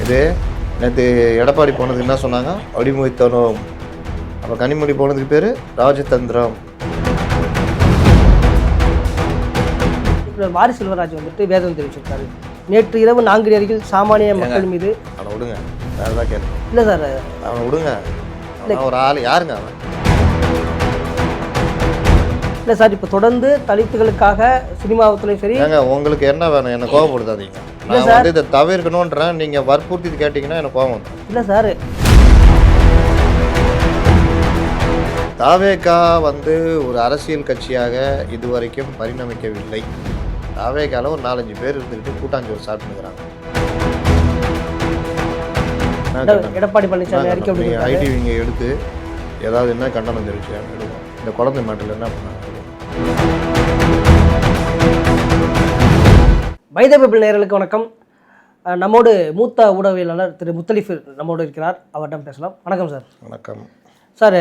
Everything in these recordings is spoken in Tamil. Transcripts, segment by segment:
இது நேற்று எடப்பாடி போனதுக்கு என்ன சொன்னாங்க? அடிமொழித்தனம். அப்போ கனிமொழி போனதுக்கு பேர் ராஜதந்திரம். மாரி செல்வராஜ் வந்துட்டு வேதம் தெரிவிச்சிருக்காரு. நேற்று இரவு 4 அருகில் சாமானிய மக்கள் மீது. அவனை விடுங்க, வேறு ஏதாவது கேட்க. இல்லை சார், அவனை விடுங்க. ஒரு ஆள் யாருங்க அவன்? இல்லை சார், இப்போ தொடர்ந்து தலித்துகளுக்காக சினிமாவத்துலையும் சரி. ஏங்க உங்களுக்கு என்ன வேணும்? என்னை கோவப்படுத்தாதீங்க. நான் வந்து இதை தவிர்க்கணுன்றேன். நீங்கள் வற்புறுத்தி கேட்டிங்கன்னா எனக்கு கோவம் வந்துடும். இல்லை சார், தாவேகா வந்து ஒரு அரசியல் கட்சியாக இதுவரைக்கும் பரிணமிக்கவில்லை. தாவேகாவில் ஒரு 4-5 பேர் இருந்துக்கிட்டு கூட்டாஞ்சோறு சாப்பிட்டுக்கிறாங்க. எடப்பாடி பழனிசாமி அறிக்கை ஐடி விங்க எடுத்து ஏதாவது என்ன கண்டனம் தெரிவிச்சாங்க எடுக்கும். இந்த குழந்தை மாட்டில் என்ன பண்ணாங்க? வைதபீபிள் நேயர்களுக்கு வணக்கம். நம்மோடு மூத்த ஊடகவியலாளர் திரு முத்தலிஃப் நம்மோடு இருக்கிறார். அவரிடம் பேசலாம். வணக்கம் சார். வணக்கம் சார்.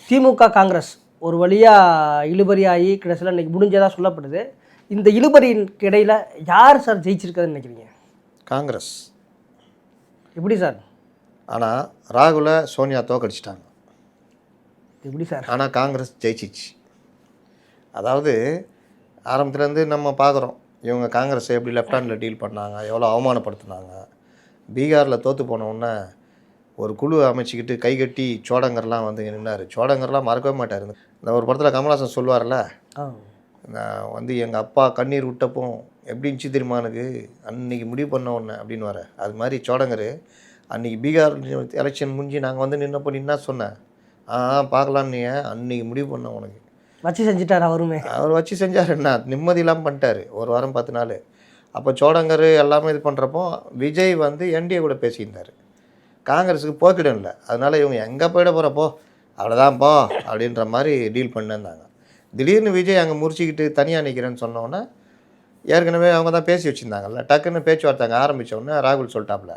திமுக காங்கிரஸ் ஒரு வழியாக இழுபறியாகி கடைசியில் இன்றைக்கி முடிஞ்சதாக சொல்லப்படுது. இந்த இழுபறிக்கு இடையில் யார் சார் ஜெயிச்சிருக்காதுன்னு நினைக்கிறீங்க? காங்கிரஸ். எப்படி சார்? ஆனால் ராகுலை சோனியா தோக்கடிச்சிட்டாங்க. எப்படி சார்? ஆனால் காங்கிரஸ் ஜெயிச்சிச்சு. அதாவது ஆரம்பத்துலேருந்து நம்ம பார்க்குறோம் இவங்க காங்கிரஸை எப்படி லெஃப்ட் ஹேண்டில் டீல் பண்ணாங்க, எவ்வளோ அவமானப்படுத்தினாங்க. பீகாரில் தோற்று போனவுடனே ஒரு குழு அமைச்சிக்கிட்டு கைகட்டி சோடங்கர்லாம் வந்து நின்னார். சோடங்கர்லாம் மறக்கவே மாட்டார். இந்த ஒரு படத்தில் கமல்ஹாசன் சொல்லுவார்ல, நான் வந்து எங்கள் அப்பா கண்ணீர் விட்டப்போ எப்படி இருந்துச்சு தெரியுமா எனக்கு, அன்றைக்கி முடிவு பண்ண ஒன்று அப்படின்னு வர. அது மாதிரி சோடங்கர் அன்றைக்கி பீகார் எலெக்ஷன் முடிஞ்சு நாங்கள் வந்து நின்னப்போ நீ என்ன சொன்னேன்? பார்க்கலான்னு நீ அன்றைக்கி முடிவு பண்ண உனக்கு வச்சு செஞ்சுட்டார். அவருமே அவர் வச்சு செஞ்சார். என்ன நிம்மதி இல்லாமல் பண்ணிட்டார். ஒரு வாரம் 10 நாள். அப்போ சோடங்கர் எல்லாமே இது பண்ணுறப்போ விஜய் வந்து என்டிஏ கூட பேசியிருந்தார். காங்கிரஸுக்கு போக்கிடம் இல்லை. அதனால் இவங்க எங்கே போயிட போகிறப்போ அவ்வளோதான்ப்போ அப்படின்ற மாதிரி டீல் பண்ணிருந்தாங்க. திடீர்னு விஜய் அங்கே முறிச்சிக்கிட்டு தனியாக நிற்கிறேன்னு சொன்னோன்னே, ஏற்கனவே அவங்க தான் பேசி வச்சுருந்தாங்கல்ல, டக்குன்னு பேச்சுவார்த்தைங்க ஆரம்பித்தோடனே ராகுல் சொல்லிட்டாப்புல,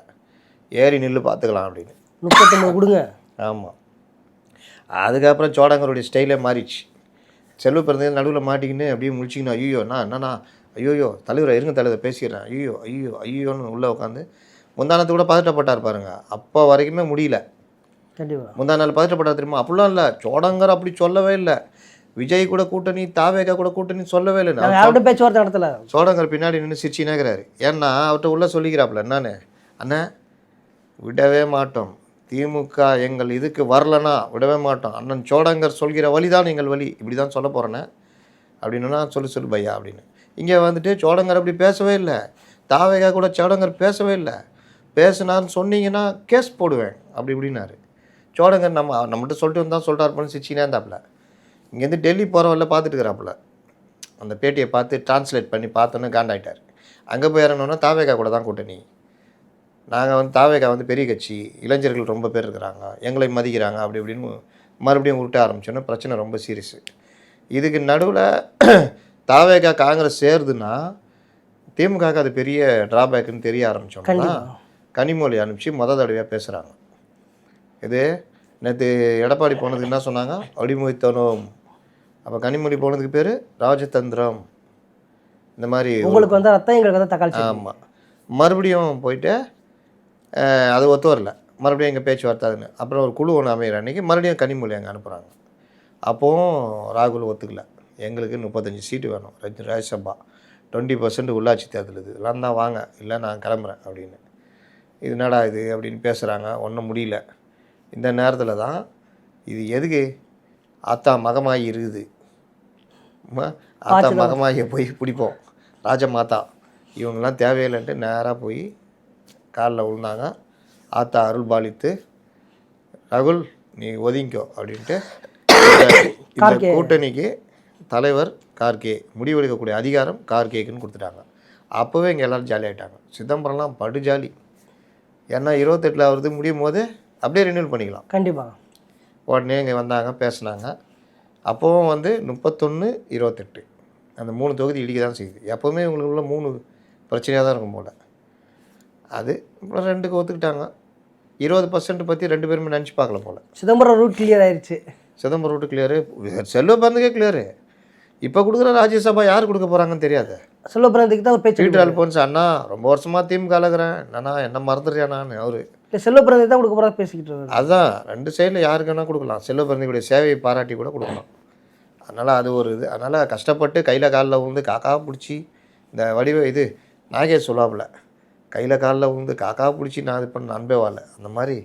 ஏறி நில்லு பார்த்துக்கலாம் அப்படின்னு. 39 கொடுங்க. ஆமாம். அதுக்கப்புறம் சோடங்கருடைய ஸ்டைலே மாறிடுச்சு. செல்வ பிறந்தது நடுவில் மாட்டிக்கின்னு அப்படியே முடிச்சிக்கின்னு, ஐயோ நான் என்னண்ணா, ஐயோயோ தலைவரை இருங்க தலைவர் பேசிடுறேன், ஐயோ ஐயோ ஐயோன்னு உள்ளே உட்காந்து முந்தானத்து கூட பதட்டப்பட்டார் பாருங்க. அப்போ வரைக்குமே முடியல. கண்டிப்பாக முந்தா நாள் பதட்டப்பட்டார் தெரியுமா? அப்படிலாம் இல்லை. சோடங்கர் அப்படி சொல்லவே இல்லை. விஜய் கூட கூட்டணி, தாவேகா கூட கூட்டணி சொல்லவே இல்லை. யாரோட பேச்சுவார்த்தை நடத்தல. சோடங்கர் பின்னாடி நின்று சிரிச்சு நேக்கிறாரு. ஏன்னா அவர்கிட்ட உள்ளே சொல்லிக்கிறாப்புல, என்னன்னு, அண்ணா விடவே மாட்டோம், திமுக எங்கள் இதுக்கு வரலன்னா விடவே மாட்டோம், அண்ணன் சோடங்கர் சொல்கிற வழி தான் எங்கள் வழி, இப்படி தான் சொல்ல போகிறேன்னே அப்படின்னா சொல்லு பையா அப்படின்னு. இங்கே வந்துட்டு சோடங்கர் அப்படி பேசவே இல்லை. தாவேகா கூட சோடங்கர் பேசவே இல்லை. பேசுனான்னு சொன்னீங்கன்னா கேஸ் போடுவேன் அப்படி இப்படின்னாரு. சோடங்கர் நம்மகிட்ட சொல்லிட்டு வந்தால் சொல்கிறார் பண்ணி சிரிச்சினே இருந்தாப்புல. இங்கேருந்து டெல்லி போகிறவல்ல பார்த்துட்டு இருக்கிறாப்புல. அந்த பேட்டியை பார்த்து டிரான்ஸ்லேட் பண்ணி பார்த்தோன்னே காண்டாயிட்டார். அங்கே போய் இறங்கினோன்னா தாவேகா கூட தான் கூட்டணி, நாங்கள் வந்து தாவேகா வந்து பெரிய கட்சி, இளைஞர்கள் ரொம்ப பேர் இருக்கிறாங்க, எங்களை மதிக்கிறாங்க அப்படி இப்படின்னு மறுபடியும் உருட்ட ஆரம்பிச்சோன்னா பிரச்சனை ரொம்ப சீரியஸு. இதுக்கு நடுவில் தாவேகா காங்கிரஸ் சேருதுன்னா திமுகவுக்கு அது பெரிய ட்ராபேக்குன்னு தெரிய ஆரம்பித்தோம்னா கனிமொழி அனுப்பிச்சு தடவையாக பேசுகிறாங்க. இது நேற்று எடப்பாடி போனதுக்கு என்ன சொன்னாங்க? அடிமொழித்தனம். அப்போ கனிமொழி போனதுக்கு பேர் ராஜதந்திரம். இந்த மாதிரி உங்களுக்கு வந்து ரத்தம், எங்களுக்கு வந்து தக்காளி. ஆமாம். மறுபடியும் போயிட்டு அது ஒத்து வரல. மறுபடியும் எங்கள் பேச்சுவார்த்தை அதுன்னு அப்புறம் ஒரு குழு ஒன்று அமைகிற அன்றைக்கி மறுபடியும் கனிமொழி அங்கே அனுப்புகிறாங்க. அப்போவும் ராகுல் ஒத்துக்கல. எங்களுக்கு 35 சீட்டு வேணும், ராஜ்யசபா 20% உள்ளாட்சி தேர்தல், இது இதெல்லாம் தான் வாங்க, இல்லை நான் கிளம்புறேன் அப்படின்னு. இது என்னடா இது அப்படின்னு பேசுகிறாங்க. ஒன்றும் முடியல. இந்த நேரத்தில் தான் இது எதுக்கு ஆத்தா மகமாயி இருக்குது, ஆத்தா மகமாயை போய் பிடிப்போம், ராஜமாதா இவங்கெல்லாம் தேவையில்லைன்ட்டு நேராக போய் காலில் விழுந்தாங்க. ஆத்தா அருள் பாலித்து, ராகுல் நீ ஒதுங்கிக்கோ அப்படின்ட்டு இந்த கூட்டணிக்கு தலைவர் கார்கே, முடிவெடுக்கக்கூடிய அதிகாரம் கார்கேக்குன்னு கொடுத்துட்டாங்க. அப்போவே இங்கே எல்லோரும் ஜாலி ஆகிட்டாங்க. சிதம்பரம்லாம் படு ஜாலி. ஏன்னா 28 அவருக்கு முடியும் போது அப்படியே ரினியூல் பண்ணிக்கலாம். கண்டிப்பாக. உடனே இங்கே வந்தாங்க, பேசினாங்க. அப்போவும் வந்து 31, 28 அந்த 3 தொகுதி இடிக்க தான் செய்யுது. எப்போவுமே இவங்களுக்குள்ள 3 பிரச்சனையாக தான் இருக்கும் போல். அது அப்புறம் 2க்கு ஒத்துக்கிட்டாங்க. 20% பற்றி 2 பேருமே நினச்சி பார்க்கல போல். சிதம்பரம் ரூட் கிளியர் ஆயிடுச்சு. சிதம்பரம் ரூட்டு கிளியரு, செல்வ பந்துக்கே கிளியரு. இப்போ கொடுக்குற ராஜ்யசபா யார் கொடுக்க போகிறாங்கன்னு தெரியாது. செல்வ பிராந்திக்கு தான் ஒரு பேச்சு பீட்டர் அல்போன்ஸ் அண்ணா ரொம்ப வருஷமாக திமுக இருக்கிறேன், என்னண்ணா என்ன மறந்துடுறியா நான் அவரு. இல்லை, செல்வ பிராந்தி தான் கொடுக்க போகிறதா பேசிக்கிட்டு இருக்காரு. அதுதான் 2 சைடில் யாருக்கு வேணால் கொடுக்கலாம். செல்வப்பிரந்தியுடைய சேவையை பாராட்டி கூட கொடுக்கலாம். அதனால் அது ஒரு இது. அதனால் கஷ்டப்பட்டு கையில் காலில் விழுந்து காக்கா பிடிச்சி இந்த இது நாகேஷ் சொல்லாப்புல கையில் காலில் விழுந்து காக்கா பிடிச்சி நான் இது பண்ண அன்பே வாழ அந்த மாதிரி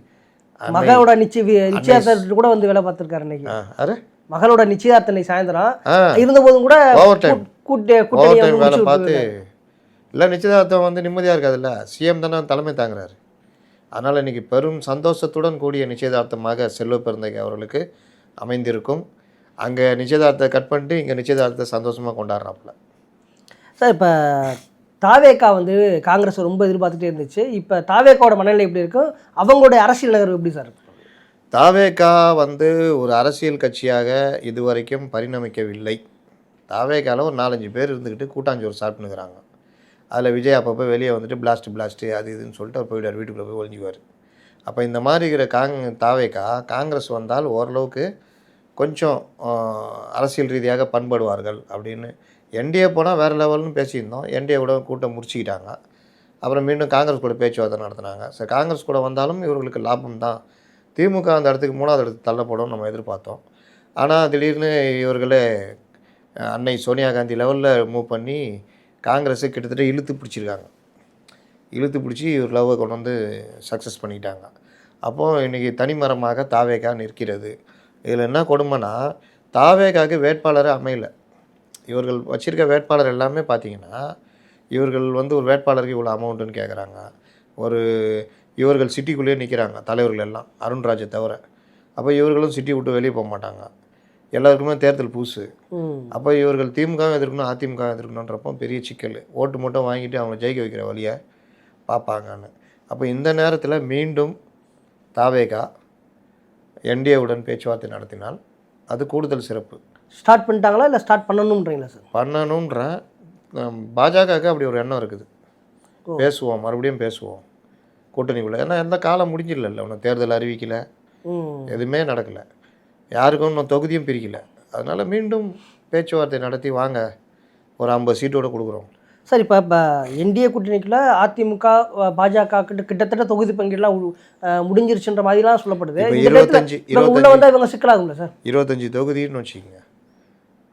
மகளோட நிச்சயதார்த்தத்துக்கு கூட வந்து வேலை பார்த்துருக்காரு இன்னைக்கு. அரே மகளோட நிச்சயதார்த்தம் இன்னைக்கு சாயந்தரம் இருந்தபோதும் கூட ஓவர் டைம் கூட்டணி வேலை பார்த்து இல்லை நிச்சயதார்த்தம் வந்து நிம்மதியாக இருக்காதுல்ல. சிஎம் தானே தலைமை தாங்குறாரு. அதனால் இன்றைக்கி பெரும் சந்தோஷத்துடன் கூடிய நிச்சயதார்த்தமாக செல்வ பிறந்தகை அவர்களுக்கு அமைந்திருக்கும். அங்கே நிச்சயதார்த்தத்தை கட் பண்ணிட்டு இங்கே நிச்சயதார்த்தத்தை சந்தோஷமாக கொண்டாடுறாப்புல. சார், இப்போ தாவேக்கா வந்து காங்கிரஸ் ரொம்ப எதிர்பார்த்துட்டே இருந்துச்சு. இப்போ தாவேக்காவோட மனநிலை எப்படி இருக்கும், அவங்களுடைய அரசியல் நகர்வு எப்படி சார் இருக்கும்? தாவேக்கா வந்து ஒரு அரசியல் கட்சியாக இதுவரைக்கும் பரிணமிக்கவில்லை. தாவேக்காவில் ஒரு 4-5 பேர் இருந்துக்கிட்டு கூட்டாஞ்சோறு சாப்பிட்டுனுக்குறாங்க. அதில் விஜய் அப்பப்போ வெளியே வந்துட்டு பிளாஸ்ட்டு அது இதுன்னு சொல்லிட்டு அவர் போயிடுவார், வீட்டுக்குள்ளே போய் ஒழிஞ்சுக்குவார். அப்போ இந்த மாதிரி இருக்கிற தாவேக்கா காங்கிரஸ் வந்தால் ஓரளவுக்கு கொஞ்சம் அரசியல் ரீதியாக பண்படுவார்கள் அப்படின்னு. என்டிஏ போனால் வேறு லெவல்னு பேசியிருந்தோம். என்டிஏ கூட கூட்டம் முடிச்சுக்கிட்டாங்க. அப்புறம் மீண்டும் காங்கிரஸ் கூட பேச்சுவார்த்தை நடத்தினாங்க. சரி, காங்கிரஸ் கூட வந்தாலும் இவர்களுக்கு லாபம் தான். திமுக அந்த இடத்துக்கு 3வது இடத்துக்கு தள்ளப்படும் நம்ம எதிர்பார்த்தோம். ஆனால் திடீர்னு இவர்களே அன்னை சோனியா காந்தி லெவலில் மூவ் பண்ணி காங்கிரஸை கிட்டத்தட்ட இழுத்து பிடிச்சி இவர் லவ்வை கொண்டு வந்து சக்ஸஸ் பண்ணிக்கிட்டாங்க. அப்போது இன்றைக்கி தனிமரமாக தாவேகா நிற்கிறது. இதில் என்ன கொடுமைன்னா தாவேகாவுக்கு வேட்பாளரை அமையலை. இவர்கள் வச்சுருக்க வேட்பாளர் எல்லாமே பார்த்திங்கன்னா இவர்கள் வந்து ஒரு வேட்பாளருக்கு இவ்வளோ அமௌண்ட்டுன்னு கேட்குறாங்க. இவர்கள் சிட்டிக்குள்ளேயே நிற்கிறாங்க தலைவர்கள் எல்லாம், அருண்ராஜை தவிர. அப்போ இவர்களும் சிட்டி விட்டு வெளியே போக மாட்டாங்க. எல்லாருக்குமே தேர்தல் பூசு. அப்போ இவர்கள் திமுகவும் எதிர்க்கணும், அதிமுகவும் எதிர்க்கணுன்றப்போ பெரிய சிக்கல். ஓட்டு மட்டும் வாங்கிட்டு அவங்களை ஜெயிக்க வைக்கிற வழியை பார்ப்பாங்கன்னு. அப்போ இந்த நேரத்தில் மீண்டும் தாவேகா என்டிஏவுடன் பேச்சுவார்த்தை நடத்தினால் அது கூடுதல் சிறப்பு. ஸ்டார்ட் பண்ணிட்டாங்களா இல்லை ஸ்டார்ட் பண்ணணுன்றீங்களா சார்? பண்ணணுன்ற பாஜகவுக்கு அப்படி ஒரு எண்ணம் இருக்குது. பேசுவோம், மறுபடியும் பேசுவோம் கூட்டணிக்குள்ளே. ஏன்னா எந்த காலம் முடிஞ்சிடல, ஒன்றும் தேர்தல் அறிவிக்கலை, எதுவுமே நடக்கலை, யாருக்கும் இன்னும் தொகுதியும் பிரிக்கலை. அதனால் மீண்டும் பேச்சுவார்த்தை நடத்தி வாங்க, ஒரு 50 சீட்டோடு கொடுக்குறோம். சார், இப்போ என்டிஏ கூட்டணிக்குள்ள அதிமுக பாஜக கிட்டத்தட்ட தொகுதி பங்கீடுலாம் முடிஞ்சிருச்சுன்ற மாதிரிலாம் சொல்லப்படுது. 25 உள்ள வந்தால் இவங்க சிக்கலாகுங்களா சார்? 25 தொகுதின்னு வச்சுக்கோங்க.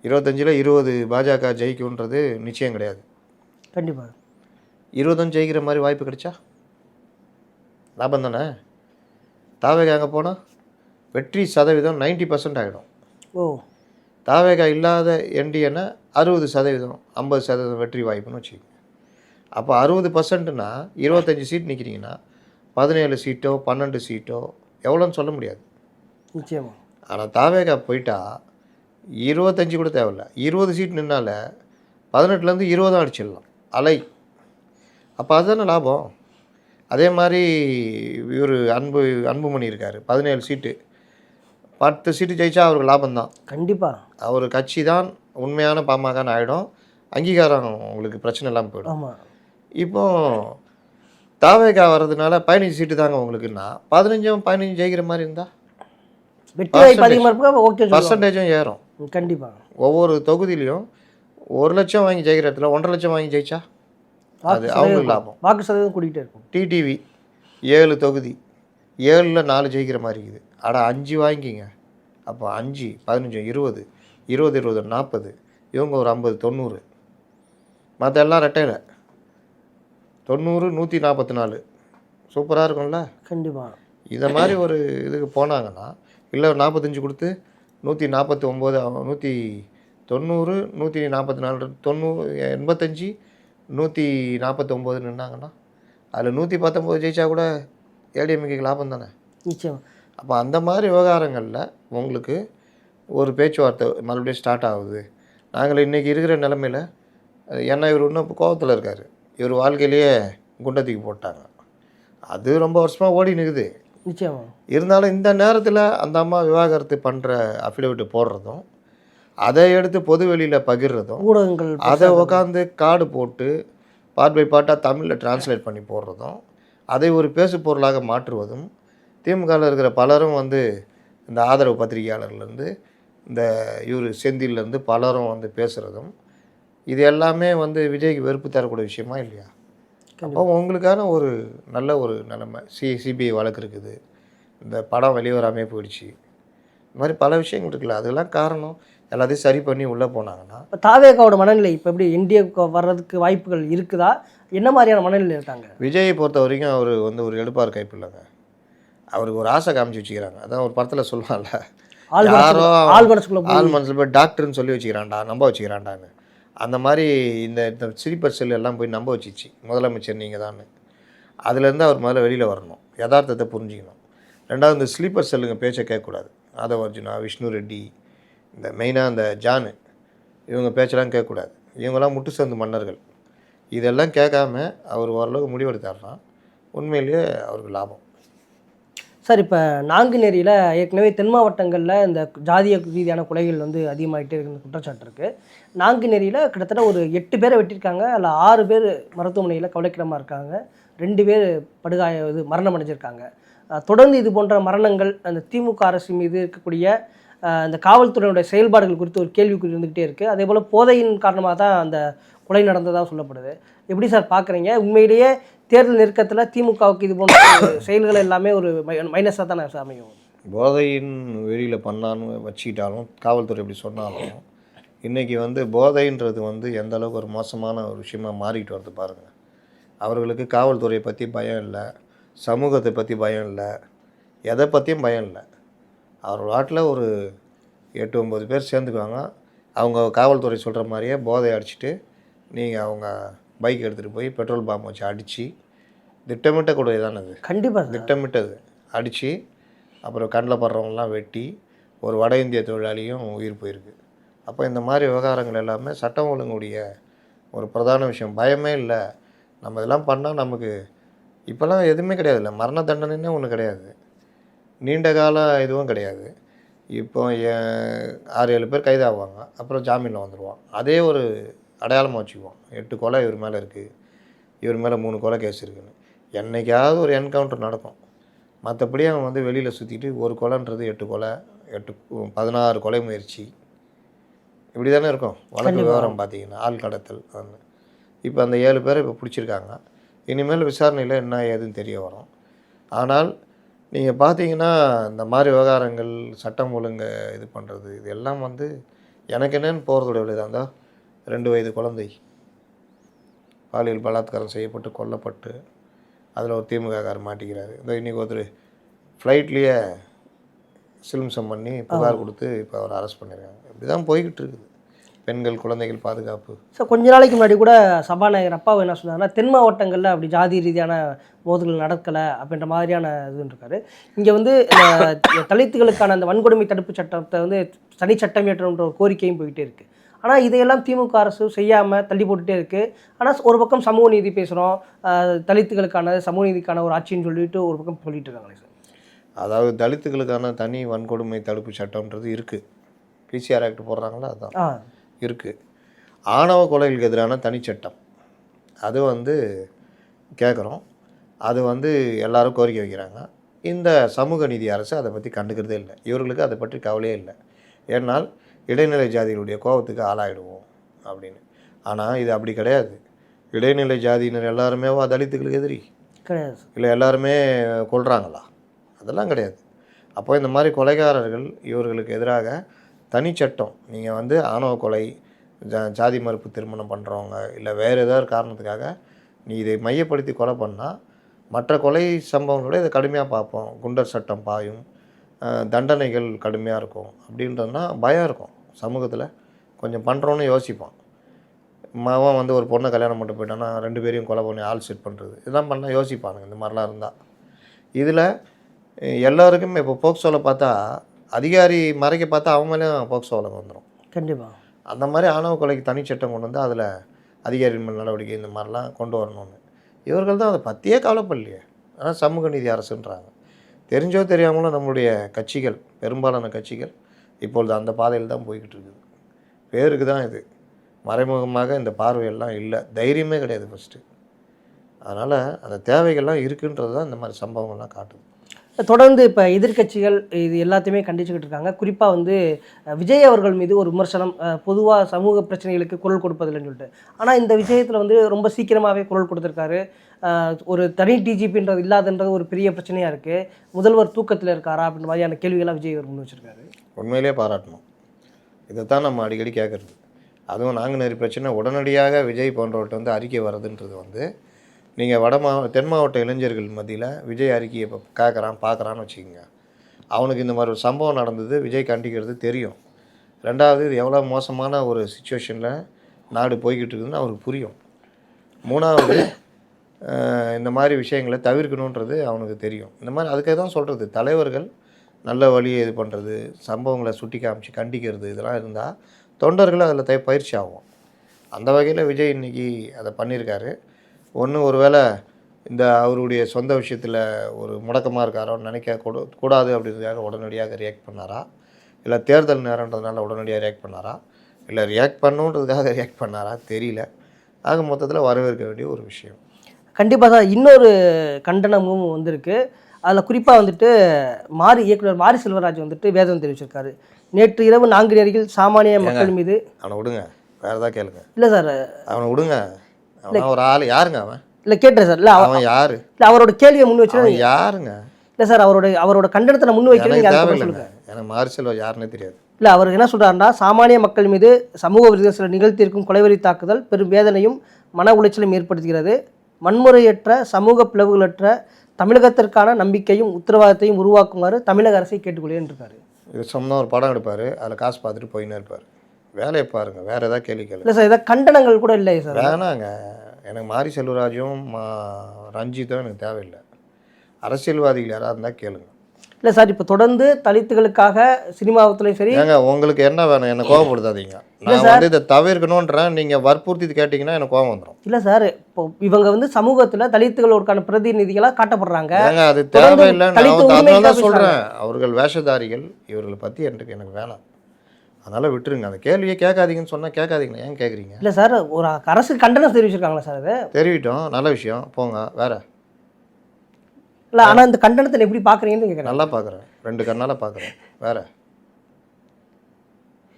25ல் 20 பாஜக ஜெயிக்கும்ன்றது நிச்சயம் கிடையாது. கண்டிப்பாக 20 ஜெயிக்கிற மாதிரி வாய்ப்பு கிடைச்சா லாபம் தானே. தாவேகா அங்கே போனால் வெற்றி சதவீதம் 90% ஆகிடும். தாவேகா இல்லாத என்டிஏன்னா 60%, 50% வெற்றி வாய்ப்புன்னு வச்சுக்கோங்க. அப்போ 60%னா 25 சீட் நிற்கிறீங்கன்னா 17 சீட்டோ 12 சீட்டோ எவ்வளோன்னு சொல்ல முடியாது நிச்சயமாக. ஆனால் தாவேகா போயிட்டா 25 கூட தேவையில்ல, 20 சீட் நின்னால 18லேருந்து 20 அடிச்சிடலாம் அலை. அப்போ அதுதானே லாபம். அதே மாதிரி இவர் அன்புமணி இருக்கார், 17 சீட்டு, 10 சீட்டு ஜெயிச்சா அவருக்கு லாபம்தான். கண்டிப்பாக அவர் கட்சி தான் உண்மையான பாமகன்னு ஆகிடும், அங்கீகாரம் உங்களுக்கு பிரச்சனை இல்லாமல் போயிடும். இப்போ தாவேகா வர்றதுனால 15 சீட்டு தாங்க உங்களுக்குன்னா 15 ஜெயிக்கிற மாதிரி இருந்தால் பர்சன்டேஜும் ஏறும். கண்டிப்பாக ஒவ்வொரு தொகுதியிலையும் 1 லட்சம் வாங்கி ஜெயிக்கிற இடத்துல 1.5 லட்சம் வாங்கி ஜெயிச்சா அது அவங்களுக்கு லாபம். வாக்கு சதவீதம் கூட்டிகிட்டே இருக்கும். டிடிவி 7 தொகுதி, 7ல் 4 ஜெயிக்கிற மாதிரி இருக்குது. ஆனால் 5 வாங்கிக்கிங்க. அப்போ 5 15 20 20 20 40, இவங்க ஒரு 50 90, மற்ற எல்லாம் ரெட்டையில் 90 144. சூப்பராக இருக்கும்ல. கண்டிப்பாக இதை மாதிரி ஒரு இதுக்கு போனாங்கன்னா இல்லை 45 கொடுத்து 149 190 144 90 85 149 நின்னாங்கன்னா அதில் 119 ஜெயிச்சா கூட ஏடிஎம்கேக்கு லாபம் தானே. நிச்சயம். அப்போ அந்த மாதிரி விவகாரங்களில் உங்களுக்கு ஒரு பேச்சுவார்த்தை மறுபடியும் ஸ்டார்ட் ஆகுது. நாங்கள் இன்றைக்கி இருக்கிற நிலமையில், ஏன்னா இவர் இன்னும் கோபத்தில் இருக்கார், இவர் வாழ்க்கையிலேயே குண்டத்துக்கு போட்டாங்க, அது ரொம்ப வருஷமாக ஓடி நிற்குது. நிச்சயமாக. இருந்தாலும் இந்த நேரத்தில் அந்த அம்மா விவாகரத்து பண்ணுற அஃபிடவிட்டு போடுறதும், அதை எடுத்து பொது வெளியில் பகிர்றதும், ஊடகங்கள் அதை உட்காந்து கார்டு போட்டு பார்ட் பை பார்ட்டாக தமிழில் டிரான்ஸ்லேட் பண்ணி போடுறதும், அதை ஒரு பேசு பொருளாக மாற்றுவதும், திமுகவில் இருக்கிற பலரும் வந்து இந்த ஆதரவு பத்திரிகையாளர்லேருந்து இந்த இவர் செந்தில்லேருந்து பலரும் வந்து பேசுகிறதும் இது எல்லாமே வந்து விஜய்க்கு வெறுப்பு தரக்கூடிய விஷயமா இல்லையா? அப்போ உங்களுக்கான ஒரு நல்ல ஒரு நிலைமை சிபிஐ வழக்கு இருக்குது, இந்த படம் வெளிவராமே போயிடுச்சு, இந்த மாதிரி பல விஷயங்கள் இருக்குல்ல. அதெல்லாம் காரணம் எல்லாத்தையும் சரி பண்ணி உள்ளே போனாங்கன்னா. இப்போ தாவேகாவோட மனநிலை இப்போ எப்படி என்டிஏ வர்றதுக்கு வாய்ப்புகள் இருக்குதா? என்ன மாதிரியான மனநிலை இருக்காங்க? விஜயை பொறுத்த வரைக்கும் அவர் வந்து ஒரு எடுப்பார் கைப்பு இல்லைங்க. அவருக்கு ஒரு ஆசை காமிச்சு வச்சுக்கிறாங்க. அதான் ஒரு படத்தில் சொல்லுவாங்கல்ல, யாரோ ஆள் மனசுக்குள்ள ஆள் மனசில் போய் டாக்டர்னு சொல்லி வச்சுக்கிறான்டா, நம்ப வச்சுக்கிறான்டான்னு. அந்த மாதிரி இந்த இந்த ஸ்லீப்பர் செல் எல்லாம் போய் நம்ப வச்சிச்சு முதலமைச்சர் நீங்கள் தான். அதுலேருந்து அவர் முதல்ல வெளியில் வரணும், யதார்த்தத்தை புரிஞ்சிக்கணும். ரெண்டாவது, இந்த ஸ்லீப்பர் செல்லுங்க பேச்சை கேட்கக்கூடாது. ஆதவ அர்ஜுனா, விஷ்ணு ரெட்டி, இந்த மெயினாக இந்த ஜானு, இவங்க பேச்செல்லாம் கேட்கக்கூடாது. இவங்கெல்லாம் முட்டு சந்து மன்னர்கள். இதெல்லாம் கேட்காம அவர் ஓரளவுக்கு முடிவெடுத்தாருன்னா உண்மையிலேயே அவருக்கு லாபம். சார், இப்போ நாங்குநேரியில் ஏற்கனவே தென் மாவட்டங்களில் இந்த ஜாதிய ரீதியான கொலைகள் வந்து அதிகமாகிட்டே இருக்கிற குற்றச்சாட்டு இருக்குது. நாங்குநேரியில் கிட்டத்தட்ட ஒரு 8 பேரை வெட்டியிருக்காங்க. அதில் 6 பேர் மருத்துவமனையில் கவலைக்கிடமாக இருக்காங்க. 2 பேர் மரணம் அடைஞ்சிருக்காங்க. தொடர்ந்து இது போன்ற மரணங்கள் அந்த திமுக அரசு மீது இருக்கக்கூடிய இந்த காவல்துறையினுடைய செயல்பாடுகள் குறித்து ஒரு கேள்விக்குறி இருந்துகிட்டே இருக்குது. அதே போல் போதையின் காரணமாக தான் அந்த கொலை நடந்ததாக சொல்லப்படுது. எப்படி சார் பார்க்குறீங்க? உண்மையிலேயே தேர்தல் நெருக்கத்தில் திமுகவுக்கு இது போன்ற செயல்கள் எல்லாமே ஒரு மைனஸாக தானே அமையும்? போதையின் வெளியில் பண்ணான்னு வச்சுக்கிட்டாலும், காவல்துறை எப்படி சொன்னாலும், இன்றைக்கி வந்து போதைன்றது வந்து எந்த அளவுக்கு ஒரு மோசமான ஒரு விஷயமாக மாறிக்கிட்டு வருது பாருங்கள். அவர்களுக்கு காவல்துறையை பற்றி பயம் இல்லை, சமூகத்தை பற்றி பயம் இல்லை, எதை பற்றியும் பயம் இல்லை. அவர் நாட்டில் ஒரு 8-9 பேர் சேர்ந்துக்குவாங்க. அவங்க காவல்துறை சொல்கிற மாதிரியே போதை அடிச்சுட்டு நீங்கள் அவங்க பைக் எடுத்துகிட்டு போய் பெட்ரோல் பாம்பு வச்சு அடித்து, திட்டமிட்ட கூட தானே அது, கண்டிப்பாக திட்டமிட்டது அடித்து, அப்புறம் கண்ணில் படுறவங்களாம் வெட்டி ஒரு வட இந்திய தொழிலாளியும் உயிர் போயிருக்கு. அப்போ இந்த மாதிரி விவகாரங்கள் எல்லாமே சட்டம் ஒழுங்குடைய ஒரு பிரதான விஷயம். பயமே இல்லை. நம்ம இதெல்லாம் பண்ணால் நமக்கு இப்போல்லாம் எதுவுமே கிடையாதுல்ல. மரண தண்டனைன்னே ஒன்று கிடையாது, நீண்ட கால இதுவும் கிடையாது. இப்போ 6-7 பேர் கைதாகுவாங்க, அப்புறம் ஜாமீனில் வந்துடுவான். அதே ஒரு அடையாளமாக வச்சுக்குவோம். 8 கொலை இவர் மேலே இருக்குது, இவர் மேலே 3 கொலை கேஸ் இருக்குதுன்னு. என்றைக்காவது ஒரு என்கவுண்டர் நடக்கும். மற்றபடி அவன் வந்து வெளியில் சுற்றிட்டு ஒரு கொலைன்றது 8 கொலை, 16 கொலை முயற்சி, இப்படி தானே இருக்கும் வழக்கு விவரம் பார்த்தீங்கன்னா. ஆள் கடத்தல். இப்போ அந்த 7 பேரை இப்போ பிடிச்சிருக்காங்க. இனிமேல் விசாரணையில் என்ன ஏதுன்னு தெரிய வரும். ஆனால் நீங்கள் பார்த்தீங்கன்னா இந்த மாதிரி விவகாரங்கள், சட்டம் ஒழுங்கை இது பண்ணுறது, இது எல்லாம் வந்து எனக்கு என்னென்னு போகிறதோட விளையாதான் இருந்தால் 2 வயது குழந்தை பாலியல் பலாத்காரம் செய்யப்பட்டு கொல்லப்பட்டு அதில் ஒரு திமுககாரர் மாட்டிக்கிறாரு. இந்த இன்றைக்கி ஒருத்தர் ஃப்ளைட்லேயே சிலிம்சம் பண்ணி புகார் கொடுத்து இப்போ அவர் அரெஸ்ட் பண்ணியிருக்காங்க. இப்படி தான் போய்கிட்டு இருக்குது பெண்கள் குழந்தைகள் பாதுகாப்பு. ஸோ கொஞ்ச நாளைக்கு முன்னாடி கூட சபாநாயகர் அப்பாவை என்ன சொன்னாங்கன்னா, தென் மாவட்டங்களில் அப்படி ஜாதி ரீதியான மோதல்கள் நடக்கலை அப்படின்ற மாதிரியான இதுன்னு இருக்காரு. இங்கே வந்து தலித்துகளுக்கான அந்த வன்கொடுமை தடுப்பு சட்டத்தை வந்து தனி சட்டம் ஏற்றணுன்ற ஒரு கோரிக்கையும் போய்கிட்டே இருக்குது. ஆனால் இதையெல்லாம் திமுக அரசு செய்யாமல் தள்ளி போட்டுகிட்டே இருக்குது. ஆனால் ஒரு பக்கம் சமூக நீதி பேசுகிறோம், தலித்துகளுக்கான சமூக நீதிக்கான ஒரு ஆட்சின்னு சொல்லிட்டு ஒரு பக்கம் சொல்லிட்டு இருக்காங்களே சார். அதாவது தலித்துகளுக்கான தனி வன்கொடுமை தடுப்பு சட்டம்ன்றது இருக்குது. பிசிஆர் ஆக்ட் போடுறாங்களா, அதுதான் இருக்குது. ஆணவ கொலைகளுக்கு எதிரான தனிச்சட்டம் அது வந்து கேட்குறோம். அது வந்து எல்லோரும் கோரிக்கை வைக்கிறாங்க. இந்த சமூக நீதி அரசு அதை பற்றி கண்டுக்கிறதே இல்லை. இவர்களுக்கு அதை பற்றி கவலையே இல்லை. ஏன்னால் இடைநிலை ஜாதிகளுடைய கோபத்துக்கு ஆளாயிடுவோம் அப்படின்னு. ஆனால் இது அப்படி கிடையாது. இடைநிலை ஜாதியினர் எல்லாருமே தலித்துகளுக்கு எதிரி கிடையாது. இல்லை எல்லாருமே கொள்கிறாங்களா? அதெல்லாம் கிடையாது. அப்போ இந்த மாதிரி கொலைகாரர்கள் இவர்களுக்கு எதிராக தனிச்சட்டம், நீங்கள் வந்து ஆணவ கொலை, ஜாதி மறுப்பு திருமணம் பண்ணுறவங்க, இல்லை வேறு ஏதாவது காரணத்துக்காக நீ இதை மையப்படுத்தி கொலை பண்ணால் மற்ற கொலை சம்பவங்களோட இதை கடுமையாக பார்ப்போம், குண்டர் சட்டம் பாயும், தண்டனைகள் கடுமையாக இருக்கும் அப்படின்றதுனா பயம் இருக்கும் சமூகத்தில். கொஞ்சம் பண்ணுறோன்னு யோசிப்பான். மாவன் வந்து ஒரு பொண்ணை கல்யாணம் பண்ணிட்டு போயிட்டான்னா 2 பேரையும் கொலை பண்ணி ஆள் செட் பண்ணுறது, இதெல்லாம் பண்ணால் யோசிப்பானுங்க. இந்த மாதிரிலாம் இருந்தால் இதில் எல்லோருக்கும் இப்போ போக்சோவில் பார்த்தா அதிகாரி மறைக்க பார்த்தா அவங்க மேலேயும் போக்சோ வழக்கு வந்துடும். கண்டிப்பாக. அந்த மாதிரி ஆணவ கொலைக்கு தனிச்சட்டம் கொண்டு வந்து அதில் அதிகாரிகள் மேல் நடவடிக்கை இந்த மாதிரிலாம் கொண்டு வரணும்னு இவர்கள் தான் அதை பற்றியே கவலைப்படலையே. ஆனால் சமூக நீதி அரசுன்றாங்க. தெரிஞ்சோ தெரியாமலோ நம்மளுடைய கட்சிகள், பெரும்பாலான கட்சிகள் இப்பொழுது அந்த பாதையில் தான் போய்கிட்டு இருக்குது. பேருக்கு தான் இது, மறைமுகமாக இந்த பார்வையெல்லாம் இல்லை, தைரியமே கிடையாது ஃபஸ்ட்டு. அதனால் அந்த தேவைகள்லாம் இருக்குன்றது தான் இந்த மாதிரி சம்பவங்கள்லாம் காட்டுது. தொடர்ந்து இப்போ எதிர்க்கட்சிகள் இது எல்லாத்தையுமே கண்டிச்சுக்கிட்டு இருக்காங்க. குறிப்பாக வந்து விஜய் அவர்கள் மீது ஒரு விமர்சனம், பொதுவாக சமூக பிரச்சனைகளுக்கு குரல் கொடுப்பதில்லைன்னு சொல்லிட்டு. ஆனால் இந்த விஷயத்தில் வந்து ரொம்ப சீக்கிரமாகவே குரல் கொடுத்துருக்காரு. ஒரு தனி டிஜிபின்றது இல்லாதன்றது ஒரு பெரிய பிரச்சனையாக இருக்குது. முதல்வர் தூக்கத்தில் இருக்காரா அப்படின்ற மாதிரியான கேள்விகள்லாம் விஜய் அவர் முன் வச்சிருக்காரு. உண்மையிலே பாராட்டணும். இதை தான் நம்ம அடிக்கடி கேட்குறது. அதுவும் நாங்குநேரி பிரச்சனை உடனடியாக விஜய் போன்றவர்கிட்ட வந்து அறிக்கை வர்றதுன்றது வந்து நீங்கள் தென் மாவட்ட இளைஞர்கள் மத்தியில் விஜய் அறிக்கையை இப்போ கேட்குறான் பார்க்குறான்னு வச்சுக்கோங்க. அவனுக்கு இந்த மாதிரி ஒரு சம்பவம் நடந்தது, விஜய் கண்டிக்கிறது தெரியும். ரெண்டாவது, இது எவ்வளோ மோசமான ஒரு சுச்சுவேஷனில் நாடு போய்கிட்டு இருக்குதுன்னு அவருக்கு புரியும். மூணாவது, இந்த மாதிரி விஷயங்களை தவிர்க்கணுன்றது அவனுக்கு தெரியும். இந்த மாதிரி அதுக்காக தான் சொல்கிறது, தலைவர்கள் நல்ல வழியை இது பண்ணுறது, சம்பவங்களை சுட்டி காமிச்சு கண்டிக்கிறது, இதெல்லாம் இருந்தால் தொண்டர்கள் அதில் பயிற்சி ஆகும். அந்த வகையில் விஜய் இன்றைக்கி அதை பண்ணியிருக்காரு. ஒரு வேளை இந்த அவருடைய சொந்த விஷயத்தில் ஒரு முடக்கமாக இருக்காரோன்னு கூடாது அப்படின்றதுக்காக உடனடியாக ரியாக்ட் பண்ணாரா, இல்லை தேர்தல் நேரன்றதுனால உடனடியாக ரியாக்ட் பண்ணாரா, இல்லை ரியாக்ட் பண்ணுன்றதுக்காக ரியாக்ட் பண்ணாரா தெரியல. ஆக மொத்தத்தில் வரவேற்க வேண்டிய ஒரு விஷயம். கண்டிப்பாக தான். இன்னொரு கண்டனமும் வந்திருக்கு. அதில் குறிப்பாக வந்துட்டு இயக்குனர் மாரி செல்வராஜ் வந்துட்டு வேதம் தெரிவிச்சிருக்காரு. நேற்று இரவு நாங்குநேரியில் சாமானிய மக்கள் மீது. அவனை விடுங்க, வேறு ஏதாவது கேளுங்க. இல்லை சார், அவனை விடுங்க. அவன் ஒரு ஆள். யாருங்க அவன்? இல்லை கேட்டேன் சார். இல்லை அவன் யாரு? இல்லை அவரோட கேள்வியை முன் வச்சு யாருங்க? இல்லை சார், அவரோட கண்டனத்தை நான் முன் வைக்கிறேன். எனக்கு மாரி செல்வம் யாருன்னே தெரியாது. இல்லை அவர் என்ன சொல்கிறாருன்னா, சாமானிய மக்கள் மீது சமூக விரோத சில நிகழ்த்தியிருக்கும் கொலைவெறி தாக்குதல் பெரும் வேதனையும் மன உளைச்சலும் ஏற்படுத்துகிறது. வன்முறையற்ற சமூக பிளவுகளற்ற தமிழகத்திற்கான நம்பிக்கையும் உத்தரவாதத்தையும் உருவாக்குமாறு தமிழக அரசை கேட்டுக்கொள்கிறேன் இருக்காரு. இது சொன்னால் ஒரு படம் எடுப்பார், அதில் காசு பார்த்துட்டு போயின்னு இருப்பார். வேலையை பாருங்கள், வேறு ஏதாவது கேள்வி கேள்வி. இல்லை சார், ஏதாவது கண்டனங்கள் கூட இல்லை சார். வேணாங்க, எனக்கு மாரி செல்வராஜும் ரஞ்சித்தும் எனக்கு தேவையில்லை. அரசியல்வாதிகள் யாராவது இருந்தால் கேளுங்க. இல்லை சார், இப்போ தொடர்ந்து தலித்துகளுக்காக சினிமாவத்துலையும் சரி. ஏங்க உங்களுக்கு என்ன வேணும்? என்னை கோவப்படுத்தாதீங்க. நான் வந்து இதை தவிர்க்கணுன்றேன். நீங்கள் வற்புறுத்தி கேட்டிங்கன்னா எனக்கு கோவம் வந்துடும். இல்லை சார், இப்போ இவங்க வந்து சமூகத்தில் தலித்துகளோருக்கான பிரதிநிதிகளாக காட்டப்படுறாங்க. ஏங்க அது தேவையில்லை. நான் தான் சொல்கிறேன், அவர்கள் வேஷதாரிகள், இவர்களை பற்றி எனக்கு வேணாம். அதனால் விட்டுருங்க. அந்த கேள்வியை கேட்காதீங்கன்னு சொன்னால் கேட்காதீங்களா? ஏன் கேட்குறீங்க? இல்லை சார், ஒரு அரசு கண்டனம் தெரிவிச்சிருக்காங்களா சார்? அது தெரிவிட்டோம், நல்ல விஷயம், போங்க வேறு. இல்லை, ஆனால் இந்த கண்டனத்தை எப்படி பார்க்குறீங்கன்னு கேட்குறேன். நல்லா பார்க்குறேன், 2 கண்ணால் பார்க்குறேன். வேறு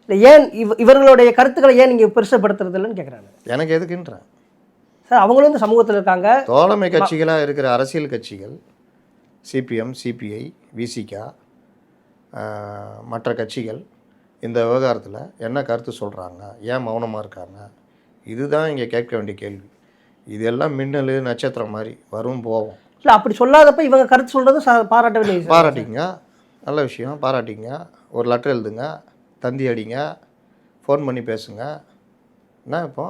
இல்லை, ஏன் இவர்களுடைய கருத்துக்களை ஏன் நீங்கள் பெருசப்படுத்துறது இல்லைன்னு கேட்குறாங்க. எனக்கு எதுக்குன்றேன் சார். அவங்களும் இந்த சமூகத்தில் இருக்காங்க. தோழமை கட்சிகளாக இருக்கிற அரசியல் கட்சிகள், சிபிஎம், சிபிஐ, விசிகா, மற்ற கட்சிகள் இந்த விவகாரத்தில் என்ன கருத்து சொல்கிறாங்க, ஏன் மௌனமாக இருக்காங்க, இதுதான் இங்கே கேட்க வேண்டிய கேள்வி. இதெல்லாம் மின்னல் நட்சத்திரம் மாதிரி வரும் போவோம். இல்லை, அப்படி சொல்லாதப்ப இவங்க கருத்து சொல்கிறதும் பாராட்ட வேண்டிய. பாராட்டிங்க, நல்ல விஷயம், பாராட்டிங்க. ஒரு லெட்டர் எழுதுங்க, தந்தி அடிங்க, ஃபோன் பண்ணி பேசுங்க. என்ன இப்போ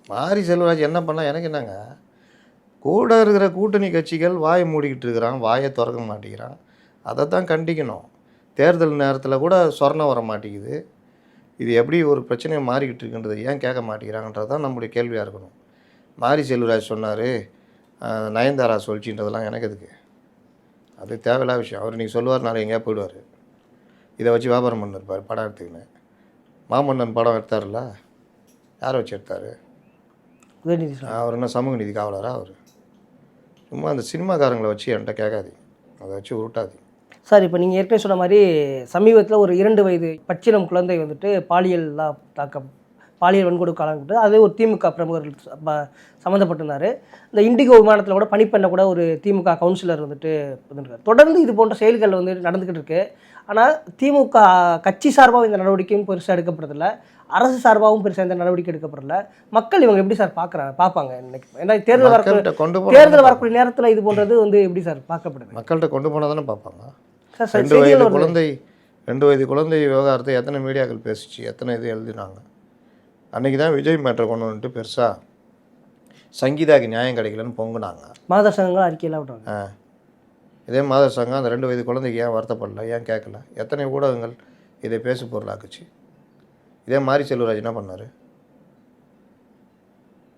மாரி செல்வராஜ் என்ன பண்ணால் எனக்கு என்னங்க? கூட இருக்கிற கூட்டணி கட்சிகள் வாயை மூடிக்கிட்டு இருக்கிறான், வாயை திறக்க மாட்டேங்கிறான். அதை தான் கண்டிக்கணும். தேர்தல் நேரத்தில் கூட சொரணம் வர மாட்டேங்குது. இது எப்படி ஒரு பிரச்சனையை மாறிக்கிட்டு இருக்குன்றது ஏன் கேட்க மாட்டேங்கிறாங்கன்றது தான் நம்முடைய கேள்வியாக இருக்கணும். மாரி செல்வராஜ் சொன்னார், நயன்தாரா சொல்லிச்சின்றதெல்லாம் எனக்கு எதுக்கு? அது தேவையில்லாத விஷயம். அவர் இன்றைக்கி சொல்லுவார், நாளைக்கு எங்கேயா போயிடுவார். இதை வச்சு வியாபாரம் பண்ணிருப்பார் படம் எடுத்துக்கின்னு. மாமன்னன் படம் எடுத்தார்ல, யாரை வச்சு எடுத்தார்? உதயநிதி. அவர் என்ன சமூக நீதி காவலரா? அவர் சும்மா அந்த சினிமாக்காரங்களை வச்சு என்கிட்ட கேட்காதீங்க, அதை வச்சு உருட்டாதீங்க சார். இப்போ நீங்கள் ஏற்கனவே சொன்ன மாதிரி சமீபத்தில் ஒரு 2 வயது பச்சிளம் குழந்தை வந்துட்டு பாலியல் வன்கொடுமை காலப்பட்டு அதே ஒரு திமுக பிரமுகர்கள் சம்மந்தப்பட்டிருந்தார். இந்த இண்டிகோ விமானத்தில் கூட பணிப்பெண்ணை கூட ஒரு திமுக கவுன்சிலர் வந்துட்டு இருக்கார். தொடர்ந்து இது போன்ற செயல்கள் வந்து நடந்துக்கிட்டு இருக்கு. ஆனால் திமுக கட்சி சார்பாகவும் இந்த நடவடிக்கையும் பெருசாக எடுக்கப்படுறதில்ல, அரசு சார்பாகவும் பெருசாக இந்த நடவடிக்கை எடுக்கப்படுறதில்ல. மக்கள் இவங்க எப்படி சார் பார்ப்பாங்க? ஏன்னா தேர்தல் வரக்கூடிய நேரத்தில் இது போன்றது வந்து எப்படி சார் பார்க்கப்படுது? மக்கள்கிட்ட கொண்டு போனால் தானே பார்ப்பாங்க. 2 வயது குழந்தை விவகாரத்தை எத்தனை மீடியாக்கள் பேசிச்சு, எத்தனை இது எழுதினாங்க. அன்றைக்கி தான் விஜய் மேட்டரை கொண்டு வந்துட்டு பெருசாக சங்கீதாக்கு நியாயம் கிடைக்கலன்னு பொங்குனாங்க. மாதர் சங்கங்கள் அறிக்கையெல்லாம் விட்டாங்க. இதே மாதர் சங்கம் அந்த 2 வயது குழந்தைக்கு ஏன் வருத்தப்படல, ஏன் கேட்கல? எத்தனை ஊடகங்கள் இதை பேசு பொருளாக்குச்சு. இதே மாரி செல்வராஜ் என்ன பண்ணார்?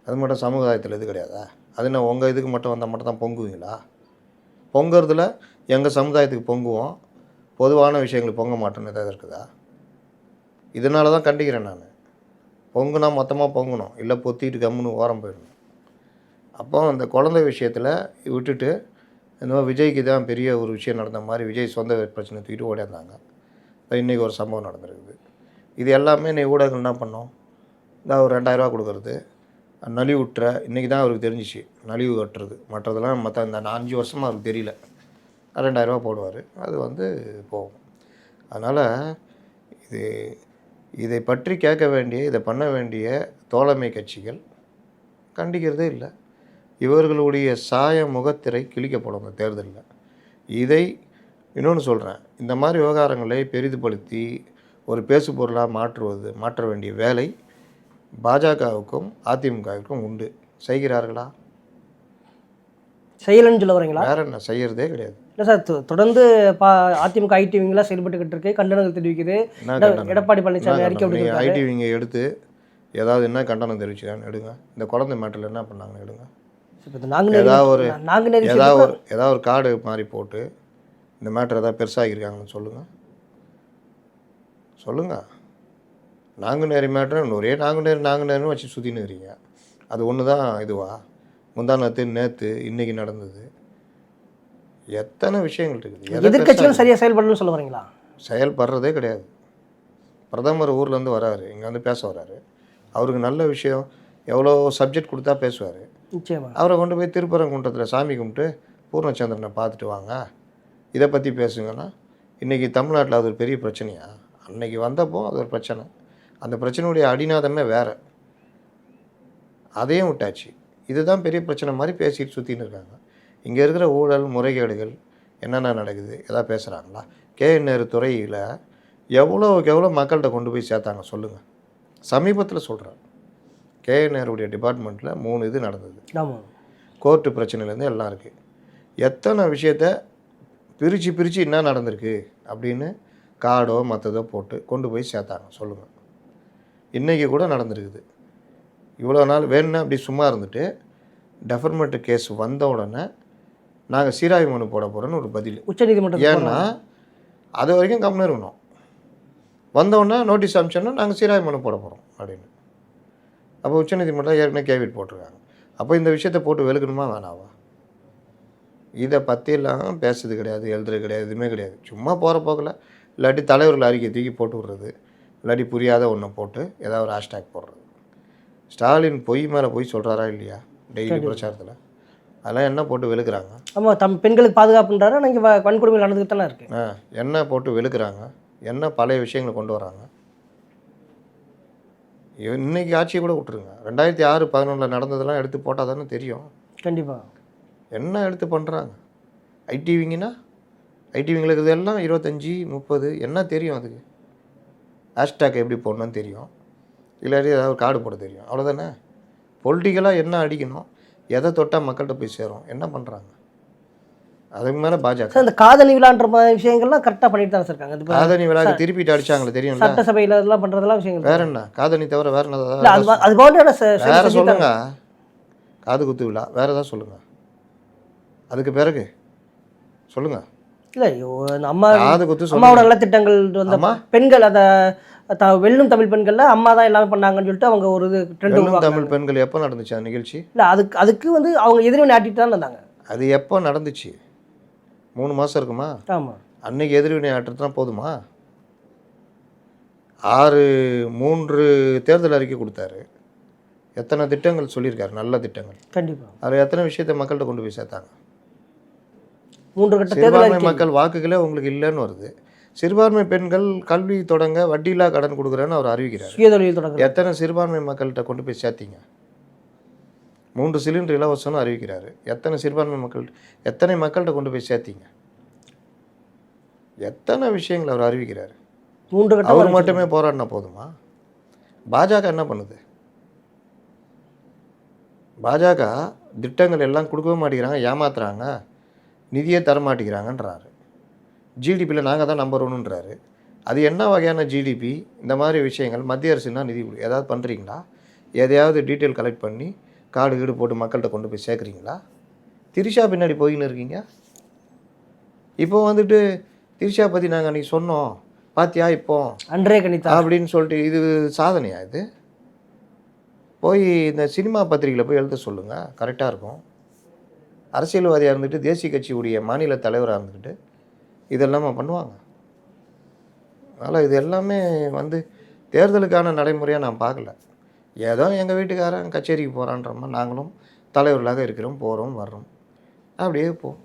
அது மட்டும் சமுதாயத்தில் இது கிடையாதா? அது என்ன உங்கள் இதுக்கு மட்டும் வந்தால் மட்டும் தான் பொங்குவீங்களா? பொங்குறதுல எங்கள் சமுதாயத்துக்கு பொங்குவோம், பொதுவான விஷயங்களுக்கு பொங்க மாட்டோன்னு எதாவது இருக்குதா? இதனால தான் கண்டிக்கிறேன் நான். பொங்குனா மொத்தமாக பொங்கணும், இல்லை பொத்திட்டு கம்முன்னு ஓரம் போயிடணும். அப்போ அந்த குழந்தை விஷயத்தில் விட்டுட்டு இந்த மாதிரி விஜய்க்கு தான் பெரிய ஒரு விஷயம் நடந்த மாதிரி விஜய் சொந்த பிரச்சனை தூக்கிட்டு ஓடியாந்தாங்க. இன்றைக்கி ஒரு சம்பவம் நடந்திருக்குது. இது எல்லாமே இன்றைக்கி ஊடகங்கள் என்ன பண்ணோம், இந்த ஒரு 2000 கொடுக்குறது, நலிவுற்ற இன்றைக்கி தான் அவருக்கு தெரிஞ்சிச்சு நலிவு கட்டுறது. மற்றதெல்லாம் மற்ற இந்த 5 வருஷமாக அவருக்கு தெரியல. 2000 போடுவார், அது வந்து போகும். அதனால் இதை பற்றி கேட்க வேண்டிய, இதை பண்ண வேண்டிய தோழமை கட்சிகள் கண்டிக்கிறதே இல்லை. இவர்களுடைய முகத்திரை கிழிக்கப்படும் இந்த தேர்தலில். இதை இன்னொன்று சொல்கிறேன், இந்த மாதிரி விவகாரங்களை பெரிதுபடுத்தி ஒரு பேசு பொருளாக மாற்ற வேண்டிய வேலை பாஜகவுக்கும் அதிமுகவுக்கும் உண்டு. செய்கிறார்களா? செய்யலன்னு சொல்ல வரீங்களா? வேற என்ன, செய்யறதே கிடையாது. இல்லை சார், தொடர்ந்து அதிமுக ஐடி விங்கெலாம் செயல்பட்டுக்கிட்டு இருக்கு, கண்டனங்கள் தெரிவிக்குது. எடப்பாடி பழனிசாமி அறிக்கை விட்டு ஐடி விங்கை எடுத்து ஏதாவது என்ன கண்டனம் தெரிவிச்சான்னு எடுங்க. இந்த குழந்தை மேட்டரில் என்ன பண்ணாங்கன்னு எடுங்க. ஏதாவது ஒரு கார்டு மாதிரி போட்டு இந்த மேட்டர் ஏதாவது பெருசாகிருக்காங்கன்னு சொல்லுங்கள். நாங்குநேரி மேட்டர் ஒரே நாங்குநேரின்னு வச்சு சுற்றின்னு இருக்கிறீங்க. அது ஒன்று தான் இதுவா? நேற்று இன்றைக்கி நடந்தது எத்தனை விஷயங்கள் இருக்குது. எதிர்க்கட்சியும் சரியாக செயல்படணும்னு சொல்ல வரீங்களா? செயல்படுறதே கிடையாது. பிரதமர் ஊர்லேருந்து வராரு, இங்கே வந்து பேச வராரு. அவருக்கு நல்ல விஷயம் எவ்வளோ சப்ஜெக்ட் கொடுத்தா பேசுவார். நிச்சயமாக அவரை கொண்டு போய் திருப்பரங்குன்றத்தில் சாமி கும்பிட்டு பூர்ணச்சந்திரனை பார்த்துட்டு வாங்க, இதை பற்றி பேசுங்கன்னா இன்றைக்கி தமிழ்நாட்டில் அது ஒரு பெரிய பிரச்சனையா? அன்றைக்கி வந்தப்போ அது ஒரு பிரச்சனை. அந்த பிரச்சனையுடைய அடிநாதமே வேறு, அதையும் விட்டாச்சு. இதுதான் பெரிய பிரச்சனை மாதிரி பேசிட்டு சுற்றின்னு இருக்காங்க. இங்கே இருக்கிற ஊழல் முறைகேடுகள் என்னென்ன நடக்குது எதாவது பேசுகிறாங்களா? KN துறையில் எவ்வளோ மக்கள்கிட்ட கொண்டு போய் சேர்த்தாங்க சொல்லுங்கள். சமீபத்தில் சொல்கிறேன், KN டிபார்ட்மெண்ட்டில் 3 இது நடந்தது. கோர்ட்டு பிரச்சனையிலேருந்து எல்லாம் இருக்குது. எத்தனை விஷயத்த பிரித்து என்ன நடந்திருக்கு அப்படின்னு கார்டோ மற்றதோ போட்டு கொண்டு போய் சேர்த்தாங்க சொல்லுங்கள். இன்றைக்கி கூட நடந்திருக்குது. இவ்வளோ நாள் வேணும்னா அப்படி சும்மா இருந்துட்டு டெஃபர்மெண்ட் கேஸ் வந்த உடனே நாங்கள் சீராய்வு மனு போட போகிறோன்னு ஒரு பதில் உச்சநீதிமன்றம். ஏன்னா அது வரைக்கும் கம்முன்னு இருக்கணும், வந்தோடனே நோட்டீஸ் அனுப்பிச்சோன்னா நாங்கள் சீராய்வு மனு போட போகிறோம் அப்படின்னு. அப்போ உச்சநீதிமன்றம் ஏற்கனவே கேவிட் போட்டிருக்காங்க. அப்போ இந்த விஷயத்தை போட்டு வெளுக்கணுமா வேணாவா? இதை பற்றியெல்லாம் பேசுறது கிடையாது, எழுதுறது கிடையாது, எதுவுமே கிடையாது. சும்மா போகிற போக்கில் இல்லாட்டி தலைவர்கள் அறிக்கை தூக்கி போட்டு விடுறது, இல்லாட்டி புரியாத ஒன்றை போட்டு ஏதாவது ஒரு ஹேஷ்டேக் போடுறது. ஸ்டாலின் பொய் மேலே பொய் சொல்கிறாரா இல்லையா டெய்லி பிரச்சாரத்தில்? அதெல்லாம் என்ன போட்டு வெளுக்கிறாங்க? ஆமாம், பெண்களுக்கு பாதுகாப்புன்றாரு, நீங்கள் வன்கொடுமை நடந்துக்கிட்டு தானே இருக்குது. என்ன போட்டு வெளுக்கிறாங்க? என்ன பழைய விஷயங்களை கொண்டு வராங்க? இன்றைக்கி ஆட்சியை கூட விட்டுருங்க, 2006-11 நடந்ததெல்லாம் எடுத்து போட்டால் தானே தெரியும். கண்டிப்பாக என்ன எடுத்து பண்ணுறாங்க? ஐடிவிங்கன்னா ஐடிவிங்களுக்கு எல்லாம் 25-30 என்ன தெரியும்? அதுக்கு ஹேஷ்டேக் எப்படி போடணும்னு தெரியும், இல்லாட்டி ஏதாவது கார்டு போட தெரியும், அவ்வளோதானே. பொலிட்டிக்கலாக என்ன அடிக்கணும், எதை தொட்டால் மக்கள்கிட்ட போய் சேரும், என்ன பண்ணுறாங்க? அதுக்கு மேலே பாஜக இந்த காதணி விழான்ற விஷயங்கள்லாம் கரெக்டாக பண்ணிட்டு தான் இருக்காங்க. காதணி விழாக்கு திருப்பிட்டு அடிச்சாங்களே தெரியும், சட்டசபையில் இதெல்லாம் பண்ணுறதெல்லாம் விஷயங்கள். வேற என்ன காதணி தவிர வேற என்ன? அது போன்ற வேற சொல்லுங்க. காது குத்து விழா வேற ஏதாவது சொல்லுங்க, அதுக்கு பிறகு சொல்லுங்க. இல்லை, அம்மா காது குத்து அம்மாவோட நலத்திட்டங்கள் வந்து பெண்கள் அதை வெல்லும் தமிழ் பெண்களில் அம்மா தான் எல்லாமே பண்ணாங்கன்னு சொல்லிட்டு அவங்க ஒரு இது ட்ரெண்ட். தமிழ் பெண்கள் எப்போ நடந்துச்சு அந்த நிகழ்ச்சி? இல்லை, அதுக்கு வந்து அவங்க எதிர்வினை ஆட்டிட்டு தான் இருந்தாங்க. அது எப்போ நடந்துச்சு? 3 மாதம் இருக்குமா? ஆமாம். அன்னைக்கு எதிர்வினை ஆட்டுறதுனா போதுமா? 3 தேர்தல் அறிக்கை கொடுத்தாரு, எத்தனை திட்டங்கள் சொல்லியிருக்காரு, நல்ல திட்டங்கள். கண்டிப்பாக அதில் எத்தனை விஷயத்தை மக்கள்கிட்ட கொண்டு போய் சேர்த்தாங்க? 3 கட்ட சிறுபான்மை மக்கள் வாக்குகளே உங்களுக்கு இல்லைன்னு வருது. சிறுபான்மை பெண்கள் கல்வி தொடங்க வட்டியில்லா கடன் கொடுக்குறேன்னு அவர் அறிவிக்கிறார். சுயதொழில் தொடங்க எத்தனை சிறுபான்மை மக்கள்கிட்ட கொண்டு போய் சேர்த்தீங்க? 3 சிலிண்டர் இலவசம்னு அறிவிக்கிறாரு. எத்தனை சிறுபான்மை எத்தனை மக்கள்கிட்ட கொண்டு போய் சேர்த்தீங்க? எத்தனை விஷயங்கள் அவர் அறிவிக்கிறாரு. 3 கட்ட அவர் மட்டுமே போராடினா போதுமா? பாஜக என்ன பண்ணுது? பாஜக திட்டங்கள் எல்லாம் கொடுக்கவே மாட்டேங்கிறாங்க, ஏமாத்துறாங்க, நிதியே தரமாட்டேங்கிறாங்கன்றாரு. ஜிடிபியில் நாங்கள் தான் நம்பர் 1ன்றாரு. அது என்ன வகையான ஜிடிபி? இந்த மாதிரி விஷயங்கள் மத்திய அரசுனா நிதி ஏதாவது பண்ணுறீங்களா? எதையாவது டீட்டெயில் கலெக்ட் பண்ணி கார்டு கீடு போட்டு மக்கள்கிட்ட கொண்டு போய் சேர்க்குறீங்களா? திரிஷா பின்னாடி போயின்னு இருக்கீங்க. இப்போ வந்துட்டு திரிஷா பற்றி நாங்கள் அன்றைக்கி சொன்னோம், பாத்தியா இப்போ அன்றே கணிதா அப்படின்னு சொல்லிட்டு, இது சாதனையா? இது போய் இந்த சினிமா பத்திரிகையில் போய் எழுத சொல்லுங்கள், கரெக்டாக இருக்கும். அரசியல்வாதியாக இருந்துட்டு தேசிய கட்சியுடைய மாநில தலைவராக இருந்துக்கிட்டு இதெல்லாமா பண்ணுவாங்க? அதனால் இது எல்லாமே வந்து தேர்தலுக்கான நடைமுறையாக நான் பார்க்கல. ஏதோ எங்கள் வீட்டுக்காரன் கச்சேரிக்கு போகிறான்ற மாதிரி நாங்களும் தலைவர்களாக இருக்கிறோம், போகிறோம் வர்றோம், அப்படியே போவோம்.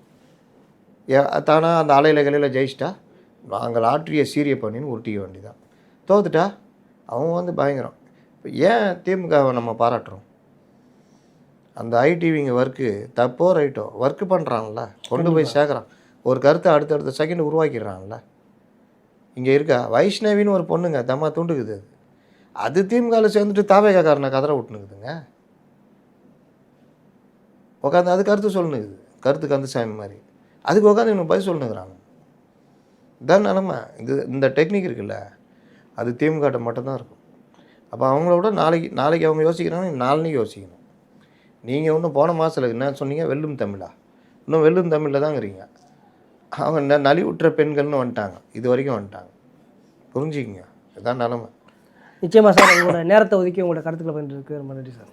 தானா அந்த அலையில் கலையில் ஜெயிச்சிட்டா நாங்கள் ஆற்றிய சீரிய பண்ணின்னு உருட்டிக்க வேண்டியதான். தோத்துட்டா அவங்க வந்து பயங்கரம். இப்போ ஏன் திமுகவை நம்ம பாராட்டுறோம்? அந்த ஐடிவிங்க ஒர்க்கு தப்போ ரைட்டோ ஒர்க்கு பண்ணுறான்ல, கொண்டு போய் சேர்க்குறான். ஒரு கருத்தை அடுத்தடுத்த செகண்ட் உருவாக்கிடுறான்ல. இங்கே இருக்கா வைஷ்ணவின்னு ஒரு பொண்ணுங்க தம்மா தூண்டுக்குது. அது திமுகவில் சேர்ந்துட்டு தாவேகாரனை கதற விட்டுனுக்குதுங்க. உட்காந்து அது கருத்து சொல்லுனுக்குது, கருத்து கந்தசாமி மாதிரி. அதுக்கு உட்காந்து இன்னும் பதில் சொல்லுனுக்குறாங்க. இதான் நிலமை. இந்த டெக்னிக் இருக்குல்ல, அது திமுகட்ட மட்டும்தான் இருக்கும். அப்போ அவங்களோட நாளைக்கு அவங்க யோசிக்கிறாங்க, நாளைக்கு யோசிக்கணும். நீங்கள் ஒன்றும் போன மாதத்தில் என்ன சொன்னீங்க, வெல்லும் தமிழா? இன்னும் வெல்லும் தமிழில் தான் இருக்கிறீங்க. அவங்க நலிவுற்ற பெண்கள்னு வந்துட்டாங்க, இது வரைக்கும் வந்துட்டாங்க. புரிஞ்சுக்கிங்க, இதுதான் நிலமை. நிச்சயமாக சார், உங்களோட நேரத்தை ஒதுக்கி உங்களோட கருத்துக்களை பண்ணிட்டு இருக்கு. ரொம்ப நன்றி சார்.